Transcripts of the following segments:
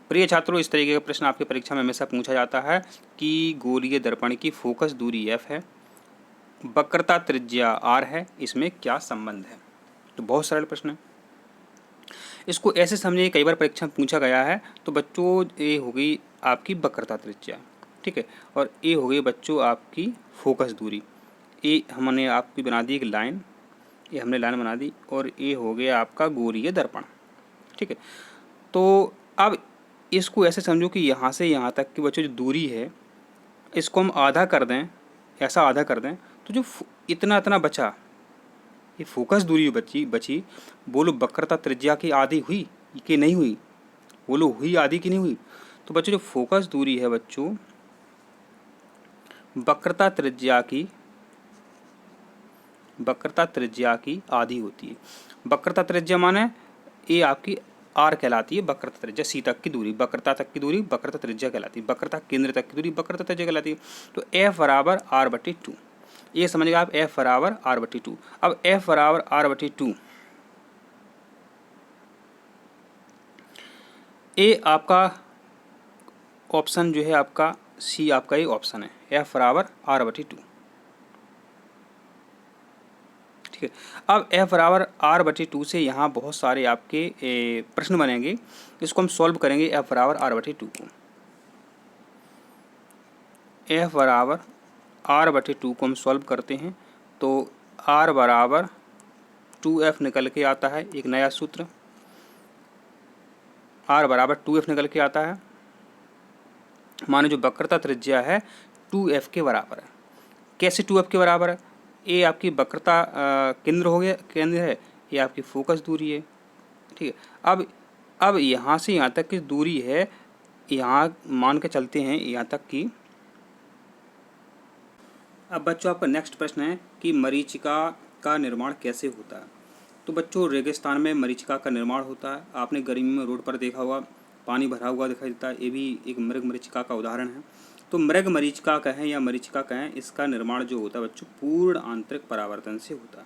प्रिय छात्रों, इस तरीके का प्रश्न आपकी परीक्षा में हमेशा पूछा जाता है कि गोलीय दर्पण की फोकस दूरी f है, वक्रता त्रिज्या r है, इसमें क्या संबंध है। तो बहुत सरल प्रश्न है, इसको ऐसे समझिए, कई बार परीक्षा में पूछा गया है। तो बच्चों ए हो गई आपकी वक्रता त्रिज्या, ठीक है, और ए हो गई बच्चों आपकी फोकस दूरी। ए हमने आपकी बना दी एक लाइन, ये हमने लाइन बना दी, और ए हो गया आपका गोलीय दर्पण, ठीक है। तो अब इसको ऐसे समझो कि यहाँ से यहाँ तक की बच्चों जो दूरी है, इसको हम आधा कर दें, ऐसा आधा कर दें, तो जो इतना इतना बचा, ये फोकस दूरी बची, बोलो वक्रता त्रिज्या की आधी हुई कि नहीं हुई, बोलो हुई आधी की नहीं हुई। तो बच्चों जो फोकस दूरी है बच्चों, वक्रता त्रिज्या की आधी होती है। वक्रता त्रिज्या माने ये आपकी आर कहलाती है, वक्रता त्रिज्या सी तक की दूरी, वक्रता तक की दूरी वक्रता त्रिज्या कहलाती है, वक्रता केंद्र तक की दूरी वक्रता त्रिज्या कहलाती है। तो F बराबर r/2, ये समझिएगा आप, F बराबर r/2। अब F बराबर r/2, ये आपका ऑप्शन जो है आपका सी, आपका ये ऑप्शन है, F बराबर r/2, ठीक है। अब F बराबर r/2 से यहाँ बहुत सारे आपके प्रश्न बनेंगे, इसको हम सॉल्व करेंगे। F बराबर r/2 को, F बराबर r/2 को हम सॉल्व करते हैं तो r बराबर 2f निकल के आता है, एक नया सूत्र r बराबर 2f निकल के आता है। मानो जो वक्रता त्रिज्या है 2f के बराबर है। कैसे 2f के बराबर है? ये आपकी वक्रता केंद्र हो गया, केंद्र है, ये आपकी फोकस दूरी है, ठीक है। अब यहाँ से यहाँ तक की दूरी है, यहाँ मान के चलते हैं यहाँ तक की। अब बच्चों आपका नेक्स्ट प्रश्न है कि मरीचिका का निर्माण कैसे होता है। तो बच्चों रेगिस्तान में मरीचिका का निर्माण होता है। आपने गर्मी में रोड पर देखा होगा, पानी भरा हुआ दिखाई देता है, ये भी एक मृग मरीचिका का उदाहरण है। तो मृग मरीचिका कहें या मरीचिका कहें, इसका निर्माण जो होता है बच्चों पूर्ण आंतरिक परावर्तन से होता है।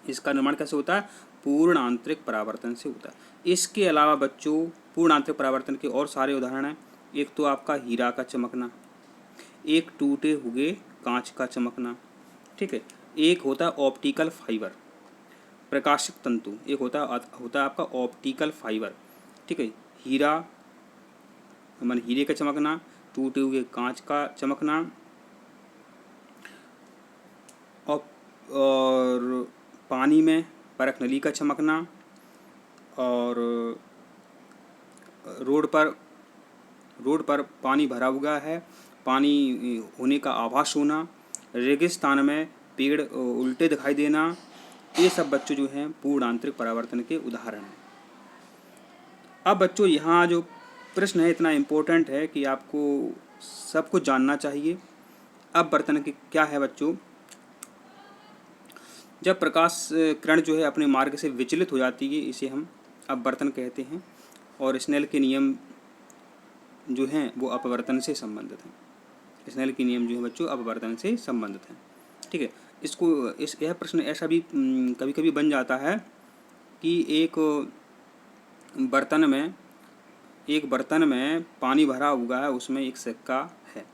इसका निर्माण कैसे होता है? पूर्ण आंतरिक परावर्तन से होता है। इसके अलावा बच्चों पूर्ण आंतरिक परावर्तन के और सारे उदाहरण हैं। एक तो आपका हीरा का चमकना, एक टूटे हुए कांच का चमकना, ठीक है। एक होता है ऑप्टिकल फाइबर, प्रकाशिक तंतु, एक होता है आपका ऑप्टिकल फाइबर, ठीक है। हीरा मान हीरे का चमकना, टूटे हुए कांच का चमकना, और पानी में परख नली का चमकना, और रोड पर पानी भरा हुआ है, पानी होने का आभास होना, रेगिस्तान में पेड़ उल्टे दिखाई देना, ये सब बच्चों जो हैं पूर्ण आंतरिक परावर्तन के उदाहरण हैं। अब बच्चों यहाँ जो प्रश्न है इतना इम्पोर्टेंट है कि आपको सब कुछ जानना चाहिए। अपवर्तन के क्या है बच्चों? जब प्रकाश किरण जो है अपने मार्ग से विचलित हो जाती है, इसे हम अपवर्तन कहते हैं। और स्नेल के नियम जो हैं वो अपवर्तन से संबंधित हैं। स्नेल के नियम जो है बच्चों अपवर्तन से संबंधित हैं, ठीक है। यह प्रश्न ऐसा भी कभी कभी बन जाता है कि एक बर्तन में पानी भरा हुआ है, उसमें एक सिक्का है।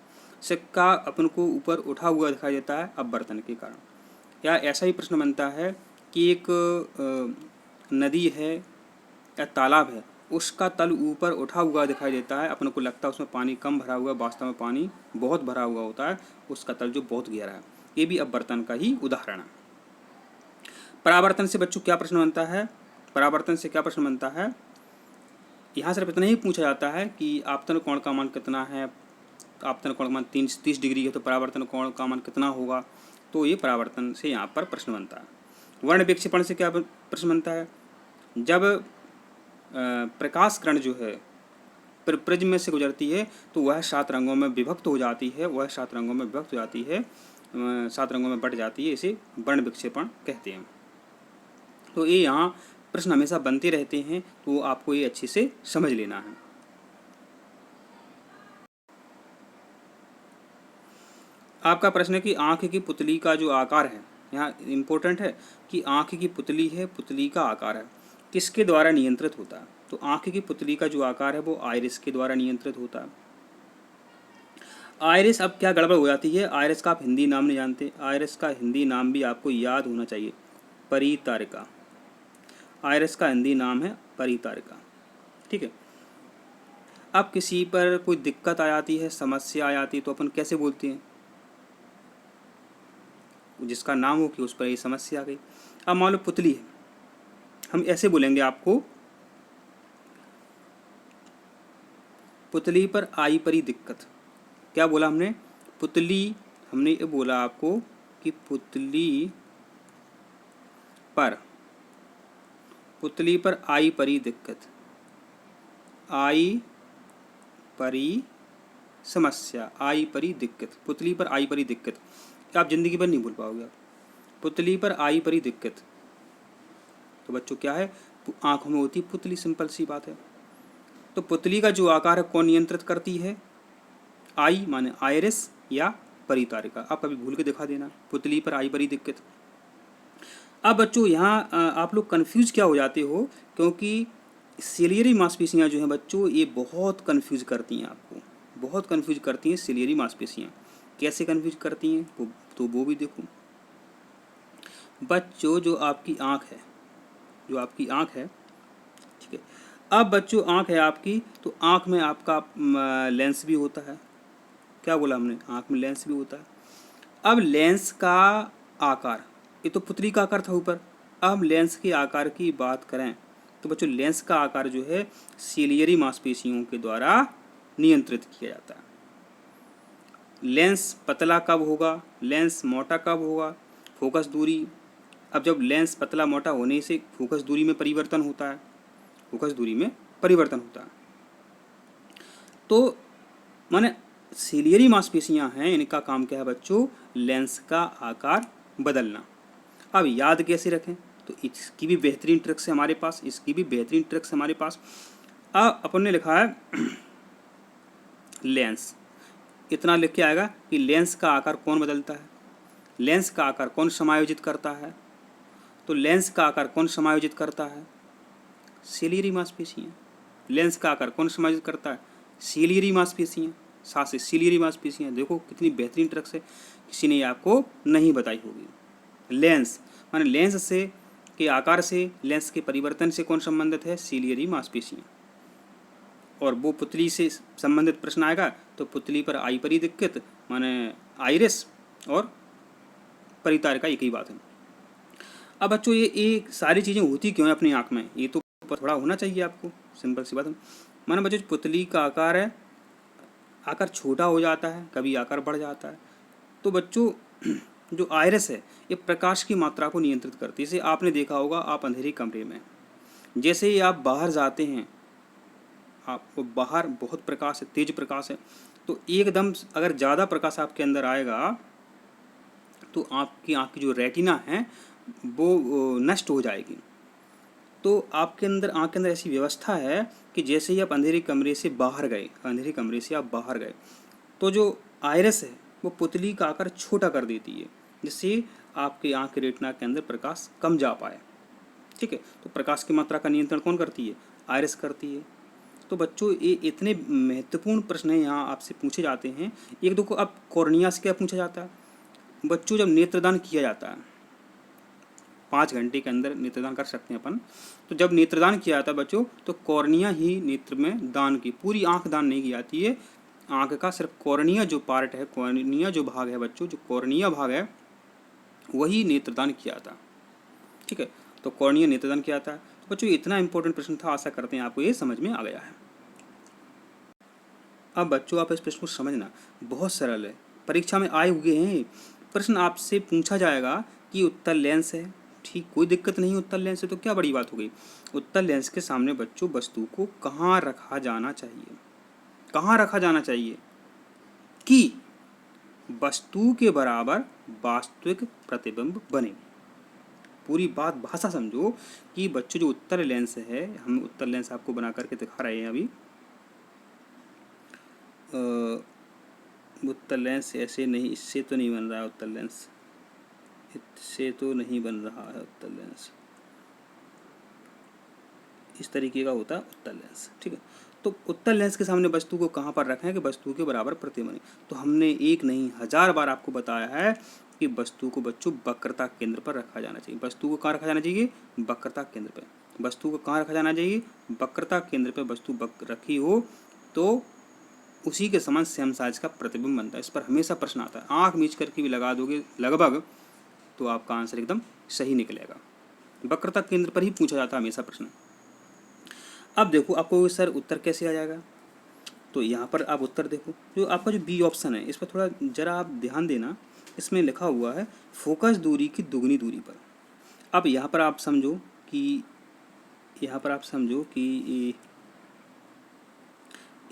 सिक्का अपन को ऊपर उठा हुआ दिखाई देता है अपवर्तन के कारण। या ऐसा ही प्रश्न बनता है कि एक नदी है या तालाब है, उसका तल ऊपर उठा हुआ दिखाई देता है, अपन को लगता है उसमें पानी कम भरा हुआ है, वास्तव में पानी बहुत भरा हुआ होता है, उसका तल जो बहुत गहरा है। ये भी अपवर्तन का ही उदाहरण है। परावर्तन से बच्चों क्या प्रश्न बनता है? परावर्तन से क्या प्रश्न बनता है? यहाँ सिर्फ इतना ही पूछा जाता है कि आपतन कोण का मान कितना है। आपतन कोण का मान 30 डिग्री है, तो परावर्तन कोण का मान कितना होगा? तो ये परावर्तन से यहाँ पर प्रश्न बनता है। वर्ण विक्षेपण से क्या प्रश्न बनता है? जब प्रकाश किरण जो है प्रिज्म में से गुजरती है तो वह 7 रंगों में विभक्त हो जाती है, 7 रंगों में बट जाती है, इसे वर्ण विक्षेपण कहते हैं। तो ये यहाँ प्रश्न हमेशा बनते रहते हैं, तो आपको ये अच्छे से समझ लेना है। आपका प्रश्न है कि आँख की पुतली का जो आकार है, यहाँ इम्पोर्टेंट है कि आँख की पुतली है, पुतली का आकार है, किसके द्वारा नियंत्रित होता है? तो आँख की पुतली का जो आकार है वो आइरिस के द्वारा नियंत्रित होता है। आइरिस, अब क्या गड़बड़ हो जाती है, आइरिस का आप हिंदी नाम नहीं जानते, आइरिस का हिंदी नाम भी आपको याद होना चाहिए, परितारिका। आइरिस का हिंदी नाम है परितारिका, ठीक है। अब किसी पर कोई दिक्कत आ जाती है, समस्या आ जाती है, तो अपन कैसे बोलते हैं, जिसका नाम हो कि उस पर ये समस्या आ गई। अब मान लो पुतली है, हम ऐसे बोलेंगे आपको, पुतली पर आई परी दिक्कत। क्या बोला हमने, पुतली, हमने ये बोला आपको कि पुतली पर आई परी दिक्कत, आई परी समस्या, आई परी दिक्कत, पुतली पर आई परी दिक्कत, आप जिंदगी भर नहीं भूल पाओगे आप। पुतली पर आई परी दिक्कत, तो बच्चों क्या है, आंखों में होती पुतली, सिंपल सी बात है। तो पुतली का जो आकार है कौन नियंत्रित करती है, आई माने आइरिस या परितारिका। आप कभी भूल के दिखा देना, पुतली पर आई परी दिक्कत। अब बच्चों यहाँ आप लोग कंफ्यूज क्या हो जाते हो, क्योंकि सिलियरी मांसपेशियाँ जो हैं बच्चों, ये बहुत कंफ्यूज करती हैं आपको, बहुत कंफ्यूज करती हैं सिलियरी मांसपेशियाँ। कैसे कंफ्यूज करती हैं वो भी देखो बच्चों। जो आपकी आँख है, जो आपकी आँख है, ठीक है। अब बच्चों आँख है आपकी, तो आँख में आपका लेंस भी होता है। क्या बोला हमने, आँख में लेंस भी होता है। अब लेंस का आकार, ये तो पुतली का आकार था ऊपर, अब हम लेंस के आकार की बात करें तो बच्चों लेंस का आकार जो है सिलियरी मांसपेशियों के द्वारा नियंत्रित किया जाता है। लेंस पतला कब होगा, लेंस मोटा कब होगा, फोकस दूरी। अब जब लेंस पतला मोटा होने से फोकस दूरी में परिवर्तन होता है, फोकस दूरी में परिवर्तन होता है। तो माने सिलियरी मांसपेशियां हैं, इनका काम क्या है बच्चों, लेंस का आकार बदलना। अब याद कैसे रखें, तो इसकी भी बेहतरीन ट्रिक्स है हमारे पास, इसकी भी बेहतरीन ट्रिक्स हमारे पास। अब अपन ने लिखा है लेंस, इतना लिख के आएगा कि लेंस का आकार कौन बदलता है, लेंस का आकार कौन समायोजित करता है। तो लेंस का आकार कौन समायोजित करता है, सिलियरी मांसपेशियां। लेंस का आकार कौन समायोजित करता है, सिलियरी मांसपेशियां, साथ से सिलियरी मांसपेशियां। देखो कितनी बेहतरीन ट्रिक्स है, किसी ने आपको नहीं बताई होगी। लेंस माने लेंस से के आकार से, लेंस के परिवर्तन से कौन संबंधित है, सिलियरी मांसपेशियां। और वो पुतली से संबंधित प्रश्न आएगा तो पुतली पर आई परी दिक्कत माने आइरिस और परितारिका, एक ही बात है। अब बच्चों ये सारी चीज़ें होती क्यों है अपनी आँख में, ये तो थोड़ा होना चाहिए आपको, सिंपल सी बात है। माना बच्चों पुतली का आकार है, आकार छोटा हो जाता है, कभी आकार बढ़ जाता है। तो बच्चों जो आइरिस है ये प्रकाश की मात्रा को नियंत्रित करती है। जैसे आपने देखा होगा, आप अंधेरे कमरे में, जैसे ही आप बाहर जाते हैं, आपको बाहर बहुत प्रकाश है, तेज प्रकाश है, तो एकदम अगर ज़्यादा प्रकाश आपके अंदर आएगा तो आपकी आँख की जो रेटिना है वो नष्ट हो जाएगी। तो आपके अंदर, आँख के अंदर ऐसी व्यवस्था है कि जैसे ही आप अंधेरे कमरे से बाहर गए, अंधेरे कमरे से आप बाहर गए, तो जो आइरिस है वो पुतली का आकार छोटा कर देती है, जिससे आपके आँख के रेटिना के अंदर प्रकाश कम जा पाए, ठीक है। तो प्रकाश की मात्रा का नियंत्रण कौन करती है, आइरिस करती है। तो बच्चों ये इतने महत्वपूर्ण प्रश्न हैं यहाँ आपसे पूछे जाते हैं। एक दो को अब कॉर्निया से क्या पूछा जाता है बच्चों, जब नेत्रदान किया जाता है 5 घंटे के अंदर नेत्रदान कर सकते हैं अपन, तो जब नेत्रदान किया जाता है बच्चों तो कॉर्निया ही नेत्र में दान की, पूरी आंख दान नहीं की जाती है, आंख का सिर्फ कॉर्निया जो पार्ट है, कॉर्निया जो भाग है बच्चों, जो कॉर्निया भाग है वही नेत्रदान किया जाता है, ठीक है। तो कॉर्निया नेत्रदान किया जाता है। तो बच्चों इतना इंपॉर्टेंट प्रश्न था, आशा करते हैं आपको ये समझ में आ गया है। अब बच्चों आप इस प्रश्न को समझना, बहुत सरल है, परीक्षा में आए हुए हैं प्रश्न। आपसे पूछा जाएगा कि उत्तर लेंस है, ठीक, कोई दिक्कत नहीं, उत्तर लेंस है तो क्या बड़ी बात हो गई। उत्तर लेंस के सामने बच्चों वस्तु को कहाँ रखा जाना चाहिए, कहाँ रखा जाना चाहिए कि वस्तु के बराबर वास्तविक प्रतिबिंब बने। पूरी बात भाषा समझो कि बच्चों जो उत्तर लेंस है, हम उत्तर लेंस आपको बना करके दिखा रहे हैं अभी। उत्तर लेंस ऐसे नहीं, इससे तो नहीं बन रहा है उत्तर लेंस, इससे तो नहीं बन रहा है उत्तर लेंस, इस तरीके का होता है उत्तल लेंस, ठीक है। तो उत्तल लेंस के सामने वस्तु को कहाँ पर रखें कि वस्तु के बराबर प्रतिबिंब बने। तो हमने एक नहीं 1000 बार आपको बताया है कि वस्तु को बच्चों वक्रता केंद्र पर रखा जाना चाहिए। वस्तु को कहाँ रखा जाना चाहिए? वक्रता केंद्र पर। वस्तु को कहाँ रखा जाना चाहिए? वक्रता केंद्र पर वस्तु रखी हो तो उसी के समान सेम साइज का प्रतिबिंब बनता है। इस पर हमेशा प्रश्न आता है, आँख मीच करके भी लगा दोगे लगभग तो आपका आंसर एकदम सही निकलेगा। वक्रता केंद्र पर ही पूछा जाता है हमेशा प्रश्न। अब देखो आपको सर उत्तर कैसे आ जाएगा, तो यहाँ पर आप उत्तर देखो, जो आपका जो बी ऑप्शन है इस पर थोड़ा जरा आप ध्यान देना। इसमें लिखा हुआ है फोकस दूरी की दुगनी दूरी पर। अब यहाँ पर आप समझो कि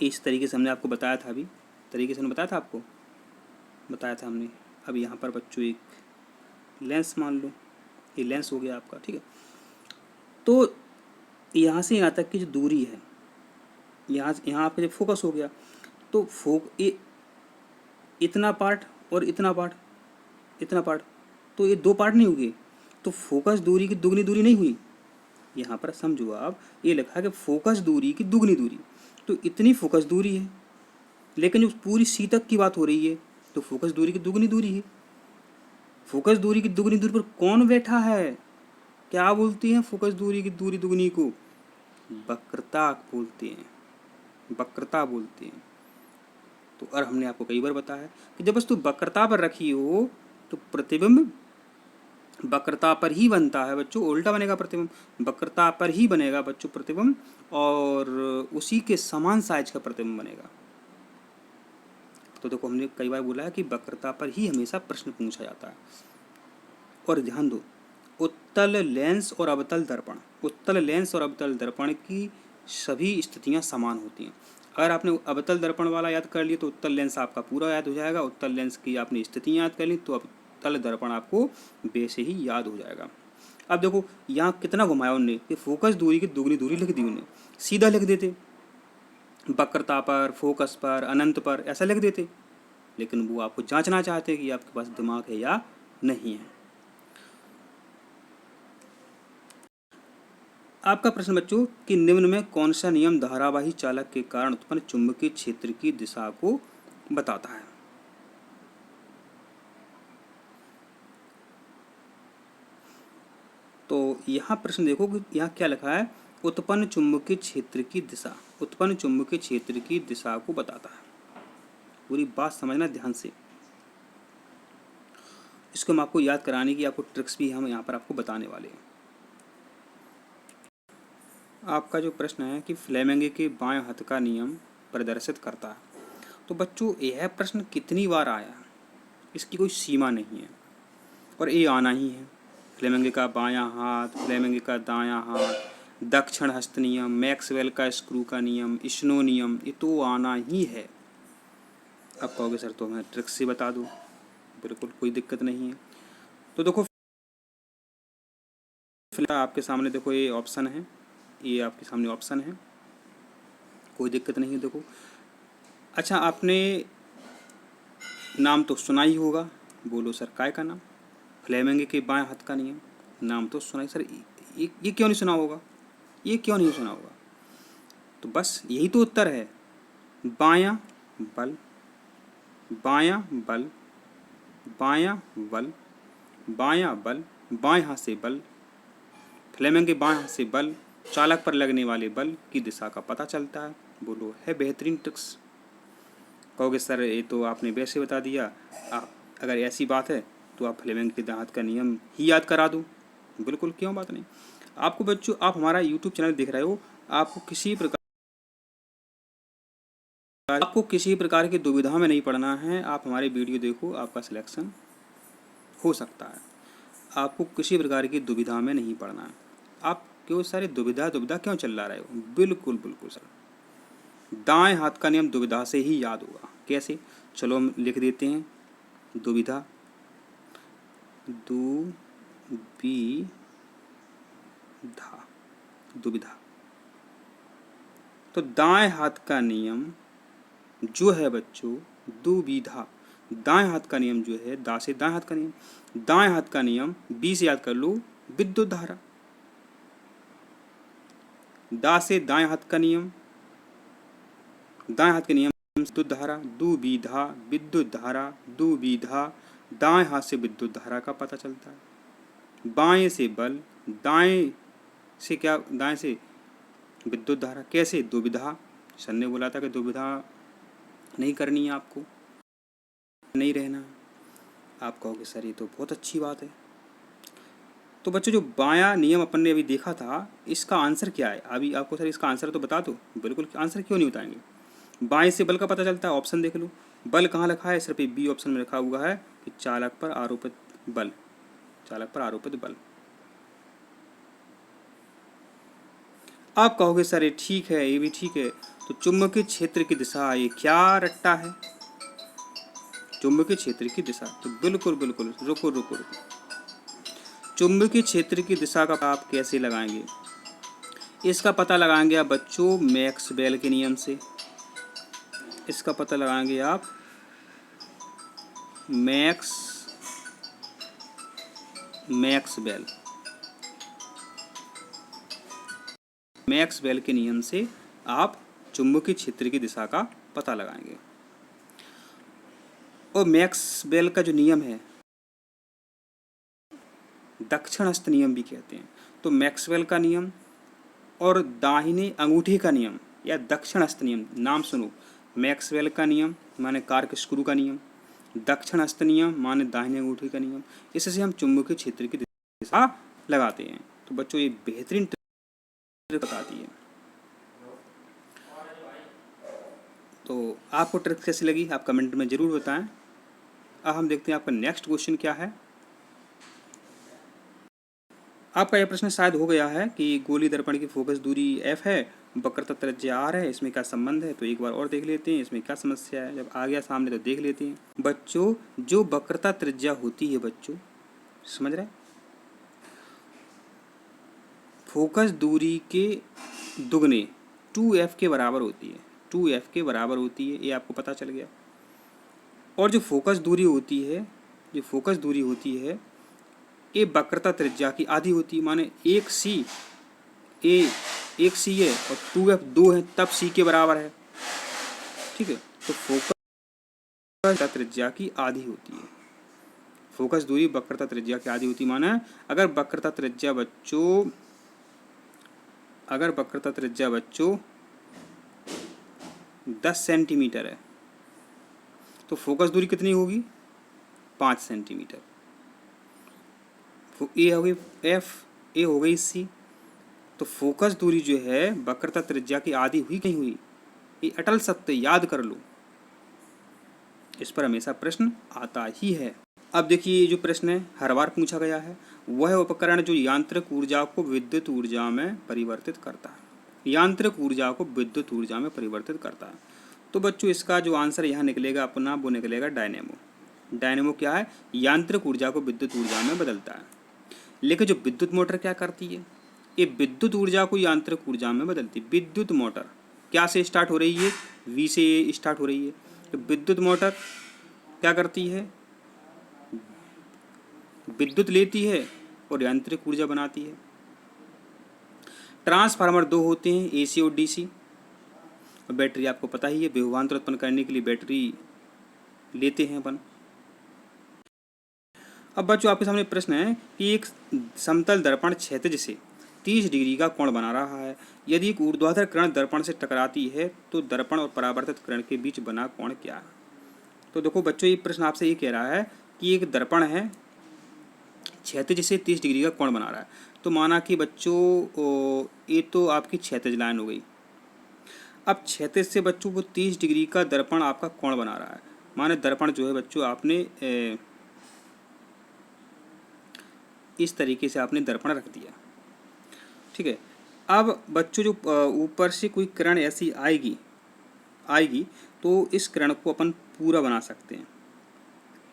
इस तरीके से हमने आपको बताया था, अभी तरीके से हमने बताया था हमने। अब यहाँ पर बच्चों एक लेंस मान लो, ये लेंस हो गया आपका, ठीक है। तो यहाँ से यहाँ तक की जो दूरी है, यहाँ आपका जब फोकस हो गया तो इतना पार्ट और इतना पार्ट, तो ये 2 पार्ट नहीं हुए, तो फोकस दूरी की दुगनी दूरी नहीं हुई। यहाँ पर समझो आप, ये लिखा है कि फोकस दूरी की दुगनी दूरी, तो इतनी फोकस दूरी है, लेकिन जो पूरी सी तक की बात हो रही है तो फोकस दूरी की दुगनी दूरी है। फोकस दूरी की दुगनी दूरी पर कौन बैठा है? क्या बोलती हैं फोकस दूरी की दूरी दुगनी को? वक्रता बोलते हैं, वक्रता बोलते हैं। तो और हमने आपको कई बार बताया कि जब वस्तु वक्रता पर रखी हो तो प्रतिबिंब वक्रता पर ही बनता है बच्चों, उल्टा बनेगा प्रतिबिंब, वक्रता पर ही बनेगा बच्चों प्रतिबिंब, और उसी के समान साइज का प्रतिबिंब बनेगा। तो देखो हमने कई बार बोला है कि वक्रता पर ही हमेशा प्रश्न पूछा जाता है। और ध्यान दो, उत्तल लेंस और अवतल दर्पण की सभी स्थितियां समान होती हैं। अगर आपने अवतल दर्पण वाला याद कर लिया तो उत्तल लेंस आपका पूरा याद हो जाएगा। उत्तल लेंस की आपने स्थितियां याद कर ली तो अवतल दर्पण आपको वैसे ही याद हो जाएगा। अब देखो यहाँ कितना घुमाया उनने कि फोकस दूरी की दुगनी दूरी लिख दी उन्हें। सीधा लिख देते वक्रता पर, फोकस पर, अनंत पर, ऐसा लिख देते, लेकिन वो आपको जांचना चाहते हैं कि आपके पास दिमाग है या नहीं है। आपका प्रश्न बच्चों कि निम्न में कौन सा नियम धारावाही चालक के कारण उत्पन्न चुंबकीय क्षेत्र की दिशा को बताता है? तो यहाँ प्रश्न देखो कि यहाँ क्या लिखा है, उत्पन्न चुंबकीय क्षेत्र की दिशा, उत्पन्न चुंबकीय क्षेत्र की दिशा को बताता है। पूरी बात समझना ध्यान से, इसको हम आपको याद कराने की आपको ट्रिक्स भी हम यहाँ पर आपको बताने वाले हैं। आपका जो प्रश्न है कि फ्लेमिंग के बाएं हाथ का नियम प्रदर्शित करता है, तो बच्चों यह प्रश्न कितनी बार आया इसकी कोई सीमा नहीं है, और ये आना ही है। फ्लेमिंग का बायां हाथ, फ्लेमिंग का दायां हाथ, दक्षिण हस्त नियम, मैक्सवेल का स्क्रू का नियम, स्नो नियम, ये तो आना ही है। अब कहोगे सर तो मैं ट्रिक्स से बता दूँ, बिल्कुल कोई दिक्कत नहीं है। तो देखो आपके सामने देखो ये ऑप्शन है, ये आपके सामने ऑप्शन है, कोई दिक्कत नहीं है। देखो अच्छा, आपने नाम तो सुना ही होगा, बोलो सर काय का नाम? फ्लेमिंग के बाएं हाथ का नियम, नाम तो सुना ही सर, ये क्यों नहीं सुना होगा? ये क्यों नहीं सुना होगा? तो बस यही तो उत्तर है, बायां बल, बायां बल, बायां बल, बायां बल, बाएं हाथ से बल, फ्लेमिंग के बाएं हाथ से बल, चालक पर लगने वाले बल की दिशा का पता चलता है। बोलो है बेहतरीन ट्रिक्स। कहोगे सर ये तो आपने वैसे बता दिया, आप अगर ऐसी बात है तो आप फ्लेमिंग के दांत का नियम ही याद करा दूँ, बिल्कुल क्यों बात नहीं। आपको बच्चों, आप हमारा यूट्यूब चैनल देख रहे हो, आपको किसी प्रकार की दुविधा में नहीं पड़ना है। आप हमारे वीडियो देखो, आपका सिलेक्शन हो सकता है। आपको किसी प्रकार की दुविधा में नहीं पड़ना है। आप क्यों सारे दुविधा क्यों चल रहे हो? बिल्कुल बिल्कुल सर, दाएं हाथ का नियम दुविधा से ही याद होगा। कैसे? चलो हम लिख देते हैं, दुविधा, दुविधा। तो दाएं हाथ का नियम जो है बच्चों दुविधा, दाएं हाथ का नियम जो है, दा से दाएं हाथ का नियम, दाएं हाथ का नियम बी से याद कर लो, विद्युत धारा। दा से दाएं हाथ का नियम, दाएं हाथ के नियम विद्युत धारा, दुविधा विद्युत धारा, दुविधा दाएं हाथ से विद्युत धारा का पता चलता है। बाएं से बल, दाएं से क्या, दाएं से विद्युत धारा, कैसे, दुविधा। सर ने बोला था कि दुविधा नहीं करनी है, आपको नहीं रहना। आप कहोगे सर ये तो बहुत अच्छी बात है। तो बच्चों जो बायां नियम अपन ने अभी देखा था, इसका आंसर क्या है? अभी आपको सर इसका आंसर तो बता दो। बिल्कुल, आंसर क्यों नहीं बताएंगे। बाएं से बल का पता चलता है, ऑप्शन देख लो। बल कहाँ लिखा है? सिर्फ बी ऑप्शन में लिखा हुआ है कि चालक पर आरोपित बल, चालक पर आरोपित बल। आप कहोगे सर ये ठीक है, ये भी ठीक है, तो चुंबकीय क्षेत्र की दिशा, ये क्या रट्टा है? चुंबकीय क्षेत्र की दिशा, तो बिल्कुल बिल्कुल, रुको रुको रुको, चुंबकीय क्षेत्र की दिशा का आप कैसे लगाएंगे? इसका पता लगाएंगे आप बच्चों मैक्सवेल के नियम से। इसका पता लगाएंगे आप मैक्सवेल के नियम से आप चुंबकीय क्षेत्र की दिशा का पता लगाएंगे। और मैक्सवेल का जो नियम है, दक्षिण हस्त नियम भी कहते हैं। तो मैक्सवेल का नियम और दाहिने अंगूठे का नियम या दक्षिण हस्त नियम, नाम सुनो। मैक्सवेल का नियम माने कार्क स्क्रू का नियम, दक्षिण हस्त नियम माने दाहिने अंगूठे का नियम। इससे हम चुंबकीय क्षेत्र की दिशा लगाते हैं। तो बच्चों ये बेहतरीन ट्रिक बताती है। तो आपको ट्रिक कैसी लगी आप कमेंट में जरूर बताएं। अब हम देखते हैं आपका नेक्स्ट क्वेश्चन क्या है। आपका यह प्रश्न शायद हो गया है कि गोली दर्पण की फोकस दूरी f है, वक्रता त्रिज्या r है, इसमें क्या संबंध है। तो एक बार और देख लेते हैं इसमें क्या समस्या है। जब आ गया सामने तो देख लेते हैं। बच्चों जो वक्रता त्रिज्या होती है, बच्चों समझ रहे हैं, फोकस दूरी के दुगने 2f के बराबर होती है, 2f के बराबर होती है, ये आपको पता चल गया। और जो फोकस दूरी होती है, जो फोकस दूरी होती है ये वक्रता त्रिज्या की आधी होती है। माने एक सी है और 2f 2 है, तब सी के बराबर है। ठीक है, तो फोकस त्रिज्या की आधी होती है। फोकस दूरी वक्रता त्रिज्या की आधी होती है। माने अगर वक्रता त्रिज्या बच्चों 10 सेंटीमीटर है तो फोकस दूरी कितनी होगी? 5 सेंटीमीटर। ए हो गई एफ, ए हो गई सी। तो फोकस दूरी जो है वक्रता त्रिज्या की आधी हुई कहीं हुई, ये अटल सत्य, याद कर लो। इस पर हमेशा प्रश्न आता ही है। अब देखिए ये जो प्रश्न है हर बार पूछा गया है, वह उपकरण जो यांत्रिक ऊर्जा को विद्युत ऊर्जा में परिवर्तित करता है। यांत्रिक ऊर्जा को विद्युत ऊर्जा में परिवर्तित करता है। तो बच्चों इसका जो आंसर यहाँ निकलेगा अपना, वो निकलेगा डायनेमो। डायनेमो क्या है? यांत्रिक ऊर्जा को विद्युत ऊर्जा में बदलता है। लेकिन जो विद्युत मोटर क्या करती है? ये विद्युत ऊर्जा को यांत्रिक ऊर्जा में बदलती है। विद्युत मोटर क्या से स्टार्ट हो रही है? वी से स्टार्ट हो रही है। तो विद्युत मोटर क्या करती है? विद्युत लेती है और यांत्रिक ऊर्जा बनाती है। ट्रांसफार्मर दो होते हैं, एसी और डीसी। और बैटरी आपको पता ही है, विभवांतर उत्पन्न करने के लिए बैटरी लेते हैं अपन। अब बच्चों आपके सामने प्रश्न है कि एक समतल दर्पण क्षैतिज से 30 डिग्री का कोण बना रहा है। यदि एक ऊर्ध्वाधर किरण दर्पण से टकराती है तो दर्पण और परावर्तित किरण के बीच बना कोण क्या है? तो देखो बच्चों ये प्रश्न आपसे ये कह रहा है कि एक दर्पण है, क्षैतिज से 30 डिग्री का कोण बना रहा है। तो माना कि बच्चों ये तो आपकी क्षैतिज लाइन हो गई। अब क्षैतिज से बच्चों को 30 डिग्री का दर्पण आपका कोण बना रहा है। माने दर्पण जो है बच्चों आपने इस तरीके से आपने दर्पण रख दिया। ठीक है, अब बच्चों जो ऊपर से कोई किरण ऐसी आएगी तो इस किरण को अपन पूरा बना सकते हैं।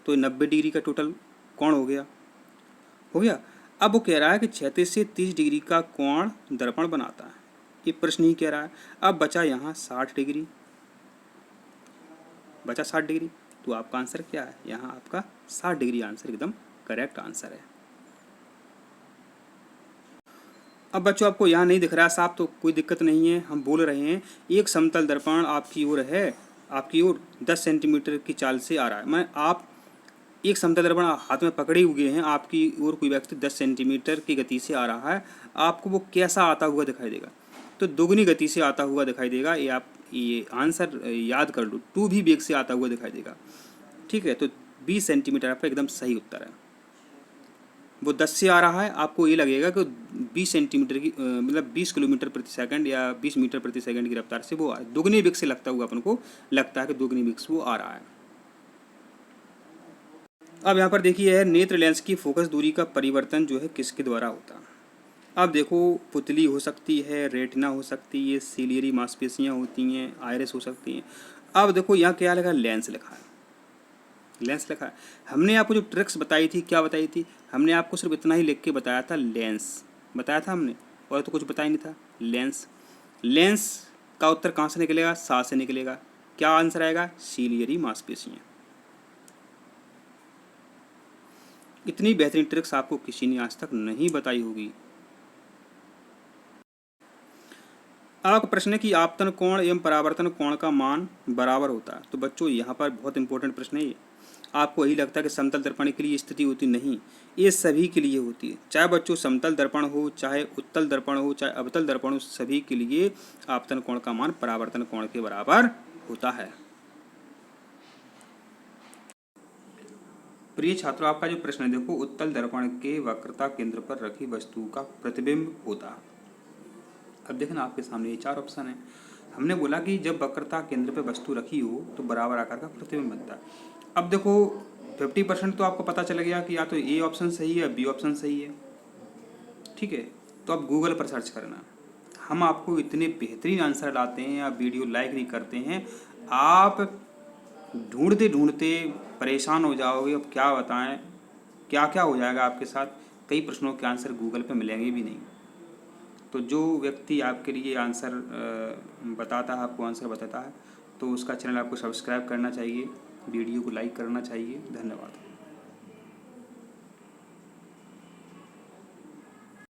तो 90 डिग्री का टोटल कोण हो गया। अब वो कह रहा है कि क्षैतिज से 30 डिग्री का कोण दर्पण बनाता है, ये प्रश्न ही कह रहा है। अब बचा यहाँ 60 डिग्री, बचा 60 डिग्री। तो आपका आंसर क्या है? यहाँ आपका 60 डिग्री आंसर एकदम करेक्ट आंसर है। अब बच्चों आपको यहाँ नहीं दिख रहा है साफ, तो कोई दिक्कत नहीं है, हम बोल रहे हैं एक समतल दर्पण आपकी ओर है, आपकी ओर 10 सेंटीमीटर की चाल से आ रहा है। मैं आप एक समतल दर्पण हाथ में पकड़े हुए हैं, आपकी ओर कोई व्यक्ति 10 सेंटीमीटर की गति से आ रहा है, आपको वो कैसा आता हुआ दिखाई देगा? तो दुगनी गति से आता हुआ दिखाई देगा। ये आप ये आंसर याद कर लो, 2 भी वेग से आता हुआ दिखाई देगा। ठीक है, तो 20 सेंटीमीटर आपका एकदम सही उत्तर है। वो 10 से आ रहा है, आपको ये लगेगा कि 20 सेंटीमीटर की मतलब 20 किलोमीटर प्रति सेकंड या 20 मीटर प्रति सेकंड की रफ्तार से वो आ रहा है। दुगनी वेग से लगता हुआ अपन को लगता है कि दुगनी वेग से वो आ रहा है। अब यहाँ पर देखिए है नेत्र लेंस की फोकस दूरी का परिवर्तन जो है किसके द्वारा होता है। अब देखो पुतली हो सकती है, रेटिना हो सकती है, सिलियरी मांसपेशियाँ होती हैं, आइरिस हो सकती हैं। अब देखो यहाँ क्या लिखा है, लेंस लिखा है, लेंस लिखा है। हमने आपको जो ट्रिक्स बताई थी, क्या बताई थी, हमने आपको सिर्फ इतना ही लिख के बताया था, लेंस बताया था हमने, और तो कुछ बताया नहीं था। लेंस, लेंस का उत्तर कहाँ से निकलेगा? सांस से निकलेगा। क्या आंसर आएगा? सिलियरी मांसपेशियाँ। इतनी बेहतरीन ट्रिक्स आपको किसी ने आज तक नहीं बताई होगी। अब प्रश्न है कि आपतन कोण एवं परावर्तन कोण का मान बराबर होता है। तो बच्चों यहाँ पर बहुत इंपॉर्टेंट प्रश्न है ये। आपको यही लगता है कि समतल दर्पण के लिए स्थिति होती नहीं, ये सभी के लिए होती है। चाहे बच्चों समतल दर्पण हो, चाहे उत्तल दर्पण हो, चाहे अवतल दर्पण हो, सभी के लिए आपतन कोण का मान परावर्तन कोण के बराबर होता है। प्रिय छात्रों, आपका जो प्रश्न है देखो, उत्तल दर्पण के वक्रता केंद्र पर रखी वस्तु का प्रतिबिंब होता है। अब देखना आपके सामने ये 4 ऑप्शन है। हमने बोला कि जब वक्रता केंद्र पे वस्तु रखी हो तो बराबर आकार का प्रतिबिंब बनता है। अब देखो 50% तो आपको पता चल गया कि या तो ए ऑप्शन सही है या बी ऑप्शन सही है। ठीक है, तो आप गूगल पर सर्च करना। हम आपको इतने बेहतरीन आंसर लाते हैं, आप वीडियो लाइक नहीं करते हैं, आप ढूंढते ढूंढते परेशान हो जाओगे। अब क्या बताएं, क्या क्या हो जाएगा आपके साथ। कई प्रश्नों के आंसर गूगल पे मिलेंगे भी नहीं। तो जो व्यक्ति आपके लिए आंसर बताता है, आपको आंसर बताता है, तो उसका चैनल आपको सब्सक्राइब करना चाहिए, वीडियो को लाइक करना चाहिए। धन्यवाद।